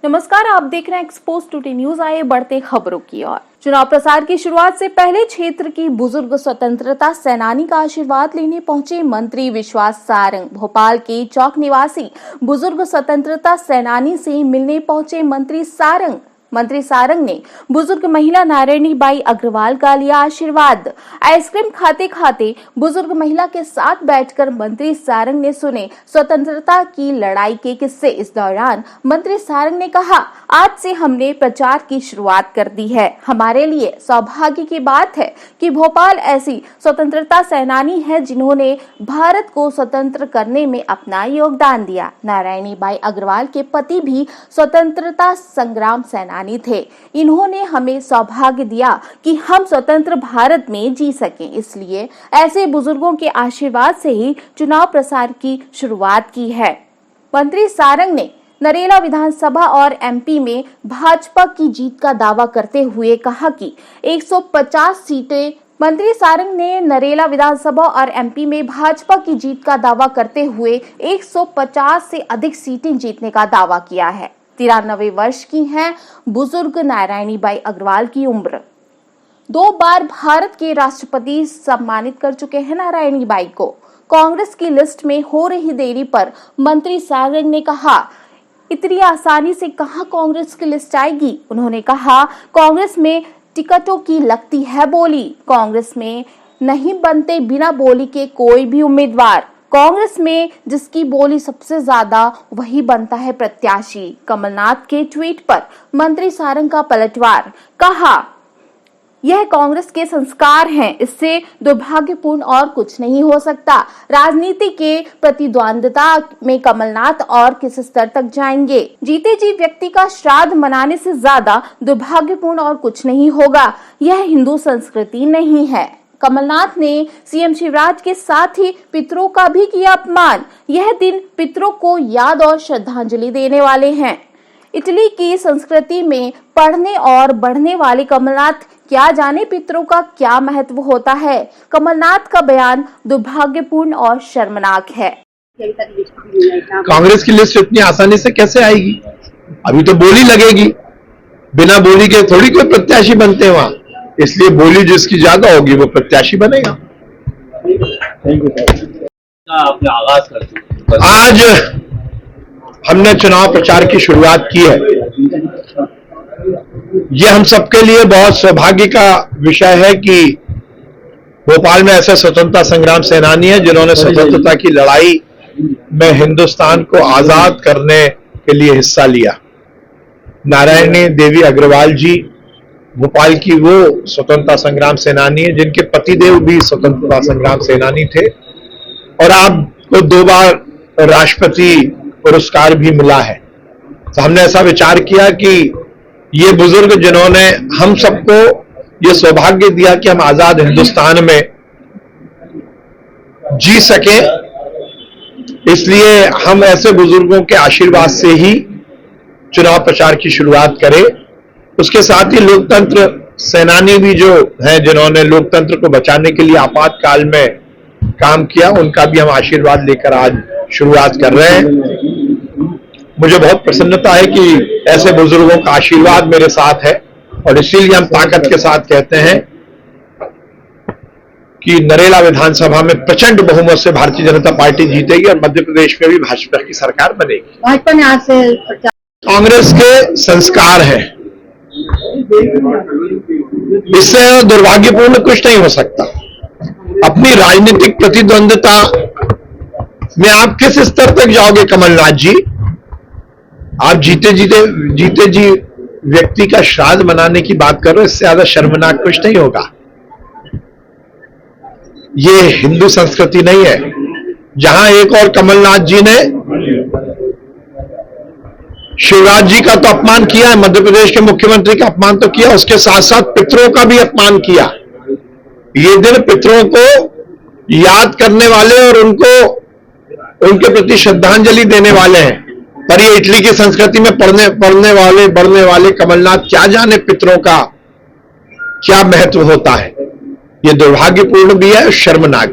नमस्कार, आप देख रहे हैं एक्सपोज टुडे न्यूज। आए बढ़ते खबरों की ओर। चुनाव प्रचार की शुरुआत से पहले क्षेत्र की बुजुर्ग स्वतंत्रता सेनानी का आशीर्वाद लेने पहुंचे मंत्री विश्वास सारंग। भोपाल के चौक निवासी बुजुर्ग स्वतंत्रता सेनानी से मिलने पहुंचे मंत्री सारंग ने बुजुर्ग महिला नारायणी बाई अग्रवाल का लिया आशीर्वाद। आइसक्रीम खाते खाते बुजुर्ग महिला के साथ बैठकर मंत्री सारंग ने सुने स्वतंत्रता की लड़ाई के किस्से। इस दौरान मंत्री सारंग ने कहा, आज से हमने प्रचार की शुरुआत कर दी है। हमारे लिए सौभाग्य की बात है कि भोपाल ऐसी स्वतंत्रता सेनानी है जिन्होंने भारत को स्वतंत्र करने में अपना योगदान दिया। नारायणी बाई अग्रवाल के पति भी स्वतंत्रता संग्राम सेनानी थे। इन्होंने हमें सौभाग्य दिया कि हम स्वतंत्र भारत में जी सकें। इसलिए ऐसे बुजुर्गों के आशीर्वाद से ही चुनाव प्रचार की शुरुआत की है। मंत्री सारंग ने नरेला विधानसभा और एमपी में भाजपा की जीत का दावा करते हुए कहा कि 150 सीटें। मंत्री सारंग ने नरेला विधानसभा और एमपी में भाजपा की जीत का दावा करते हुए 150 से अधिक सीटें जीतने का दावा किया है। 93 वर्ष की हैं बुजुर्ग नारायणी बाई अग्रवाल की उम्र। 2 बार भारत के राष्ट्रपति सम्मानित कर चुके हैं नारायणी बाई को। कांग्रेस की लिस्ट में हो रही देरी पर मंत्री सारंग ने कहा, इतनी आसानी से कहां कांग्रेस की लिस्ट आएगी। उन्होंने कहा, कांग्रेस में टिकटों की लगती है बोली। कांग्रेस में नहीं बनते बिना बोली के कोई भी उम्मीदवार। कांग्रेस में जिसकी बोली सबसे ज्यादा वही बनता है प्रत्याशी। कमलनाथ के ट्वीट पर मंत्री सारंग का पलटवार, कहा, यह कांग्रेस के संस्कार हैं, इससे दुर्भाग्यपूर्ण और कुछ नहीं हो सकता। राजनीति के प्रतिद्वंद्विता में कमलनाथ और किस स्तर तक जाएंगे। जीते जी व्यक्ति का श्राद्ध मनाने से ज्यादा दुर्भाग्यपूर्ण और कुछ नहीं होगा। यह हिंदू संस्कृति नहीं है। कमलनाथ ने सीएम शिवराज के साथ ही पितरों का भी किया अपमान। यह दिन पितरों को याद और श्रद्धांजलि देने वाले हैं। इटली की संस्कृति में पढ़ने और बढ़ने वाले कमलनाथ क्या जाने पितरों का क्या महत्व होता है। कमलनाथ का बयान दुर्भाग्यपूर्ण और शर्मनाक है। कांग्रेस की लिस्ट इतनी आसानी से कैसे आएगी? अभी तो बोली लगेगी। बिना बोली के थोड़ी कोई प्रत्याशी बनते हैं वहां। इसलिए बोली जिसकी ज्यादा होगी वो प्रत्याशी बनेगा। आज हमने चुनाव प्रचार की शुरुआत की है। ये हम सबके लिए बहुत सौभाग्य का विषय है कि भोपाल में ऐसे स्वतंत्रता संग्राम सेनानी है जिन्होंने स्वतंत्रता की लड़ाई में हिंदुस्तान को आजाद करने के लिए हिस्सा लिया। नारायणी देवी अग्रवाल जी भोपाल की वो स्वतंत्रता संग्राम सेनानी है जिनके पतिदेव भी स्वतंत्रता संग्राम सेनानी थे और आपको 2 बार राष्ट्रपति पुरस्कार भी मिला है। तो हमने ऐसा विचार किया कि ये बुजुर्ग जिन्होंने हम सबको ये सौभाग्य दिया कि हम आजाद हिंदुस्तान में जी सके, इसलिए हम ऐसे बुजुर्गों के आशीर्वाद से ही चुनाव प्रचार की शुरुआत करें। उसके साथ ही लोकतंत्र सेनानी भी जो हैं जिन्होंने लोकतंत्र को बचाने के लिए आपातकाल में काम किया, उनका भी हम आशीर्वाद लेकर आज शुरुआत कर रहे हैं। मुझे बहुत प्रसन्नता है कि ऐसे बुजुर्गों का आशीर्वाद मेरे साथ है और इसीलिए हम ताकत के साथ कहते हैं कि नरेला विधानसभा में प्रचंड बहुमत से भारतीय जनता पार्टी जीतेगी और मध्य प्रदेश में भी भाजपा की सरकार बनेगी। भाजपा ने आज से कांग्रेस के संस्कार हैं, इससे दुर्भाग्यपूर्ण कुछ नहीं हो सकता। अपनी राजनीतिक प्रतिद्वंद्विता में आप किस स्तर तक जाओगे कमलनाथ जी? आप जीते जी व्यक्ति का श्राद्ध मनाने की बात करो, इससे ज्यादा शर्मनाक कुछ नहीं होगा। ये हिंदू संस्कृति नहीं है। जहां एक और कमलनाथ जी ने शिवराज जी का तो अपमान किया है, मध्य प्रदेश के मुख्यमंत्री का अपमान तो किया, उसके साथ साथ पितरों का भी अपमान किया। ये दिन पितरों को याद करने वाले और उनके प्रति श्रद्धांजलि देने वाले हैं। पर ये इटली की संस्कृति में बढ़ने वाले कमलनाथ क्या जाने पितरों का क्या महत्व होता है। ये दुर्भाग्यपूर्ण भी है, शर्मनाक।